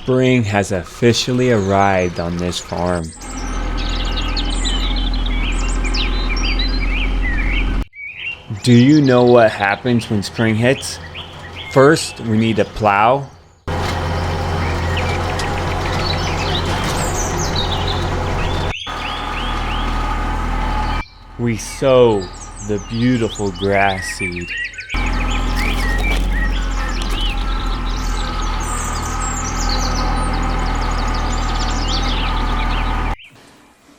Spring has officially arrived on this farm. Do you know what happens when spring hits? First, we need to plow. We sow the beautiful grass seed.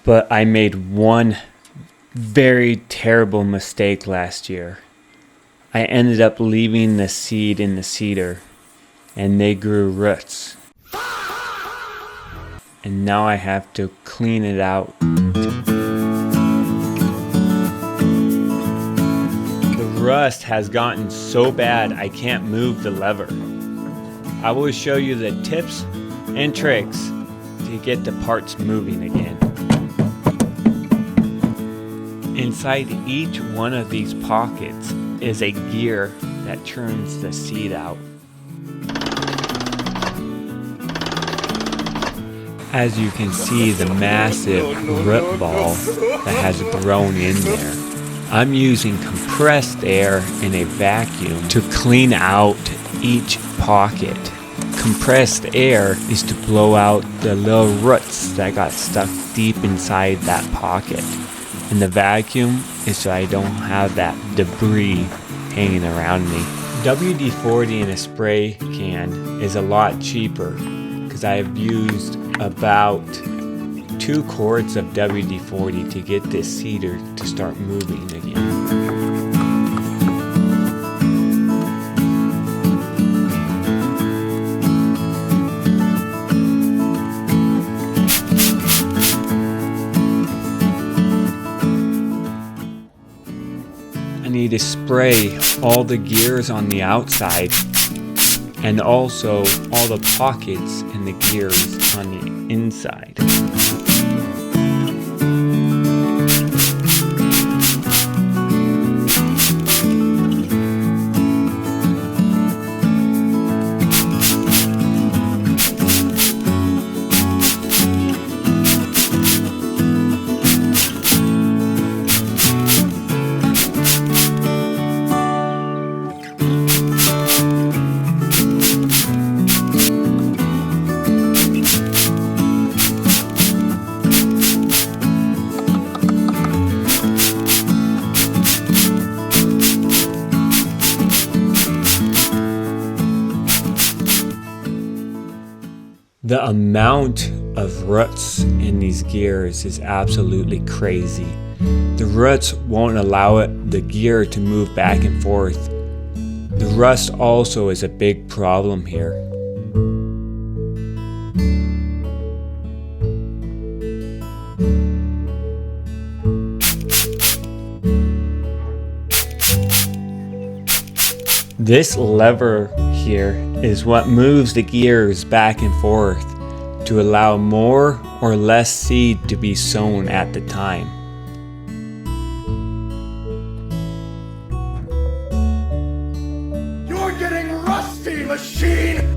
But I made one very terrible mistake last year. I ended up leaving the seed in the cedar, and they grew roots. And now I have to clean it out. The rust has gotten so bad I can't move the lever. I will show you the tips and tricks to get the parts moving again. Inside each one of these pockets is a gear that turns the seed out. As you can see, the massive root ball that has grown in there. I'm using compressed air in a vacuum to clean out each pocket. Compressed air is to blow out the little roots that got stuck deep inside that pocket. And the vacuum is so I don't have that debris hanging around me. WD-40 in a spray can is a lot cheaper because I've used about 2 quarts of WD-40 to get this cedar to start moving again. I need to spray all the gears on the outside and also all the pockets and the gears on the inside. The amount of roots in these gears is absolutely crazy. The roots won't allow the gear to move back and forth. The rust also is a big problem here. This lever here is what moves the gears back and forth to allow more or less seed to be sown at the time. You're getting rusty, machine!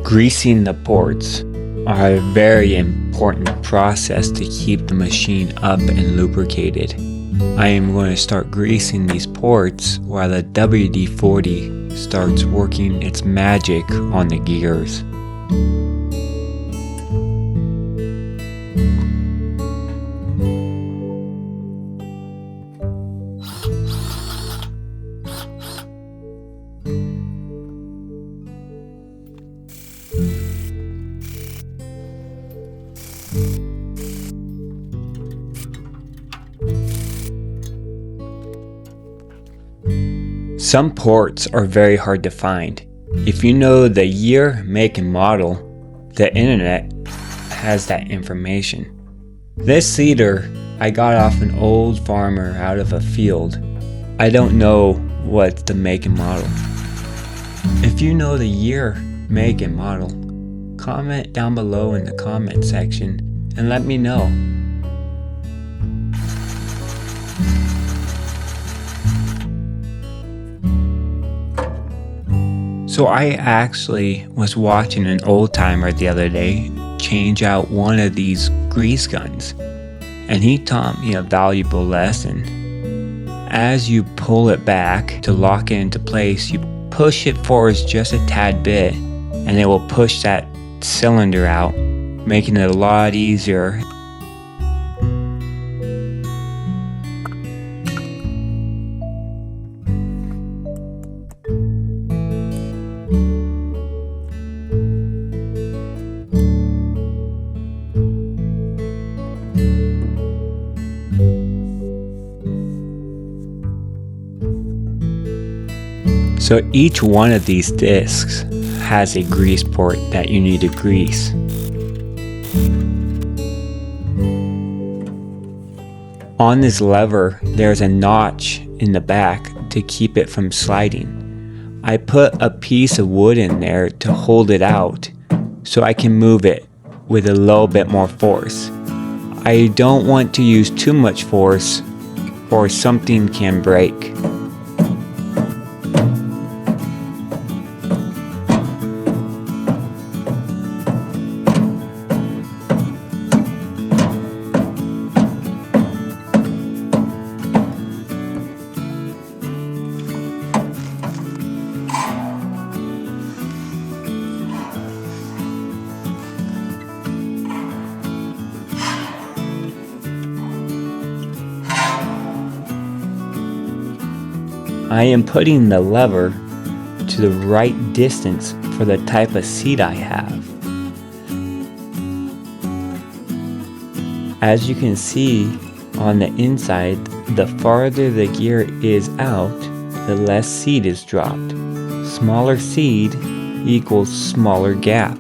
Greasing the ports are a very important process to keep the machine up and lubricated. I am going to start greasing these ports while the WD-40 starts working its magic on the gears. Some ports are very hard to find. If you know the year, make, and model, the internet has that information. This cedar I got off an old farmer out of a field. I don't know what's the make and model. If you know the year, make, and model, comment down below in the comment section and let me know. So I actually was watching an old timer the other day change out one of these grease guns, and he taught me a valuable lesson. As you pull it back to lock it into place, you push it forward just a tad bit, and it will push that cylinder out, making it a lot easier. So each one of these discs has a grease port that you need to grease. On this lever, there's a notch in the back to keep it from sliding. I put a piece of wood in there to hold it out so I can move it with a little bit more force. I don't want to use too much force or something can break. I am putting the lever to the right distance for the type of seat I have. As you can see on the inside, the farther the gear is out, the less seed is dropped. Smaller seed equals smaller gap.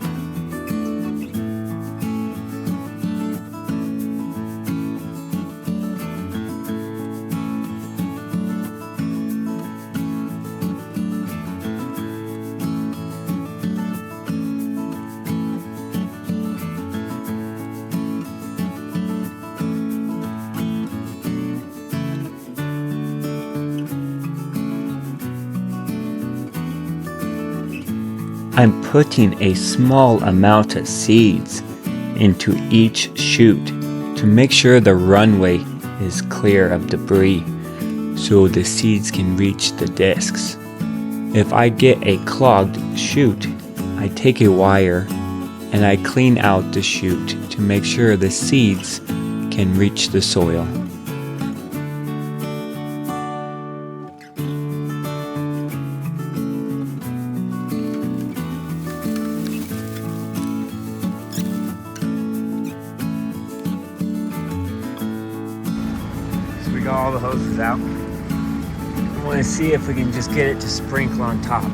I'm putting a small amount of seeds into each chute to make sure the runway is clear of debris so the seeds can reach the discs. If I get a clogged chute, I take a wire and I clean out the chute to make sure the seeds can reach the soil. We got all the hoses out. I want to see if we can just get it to sprinkle on top.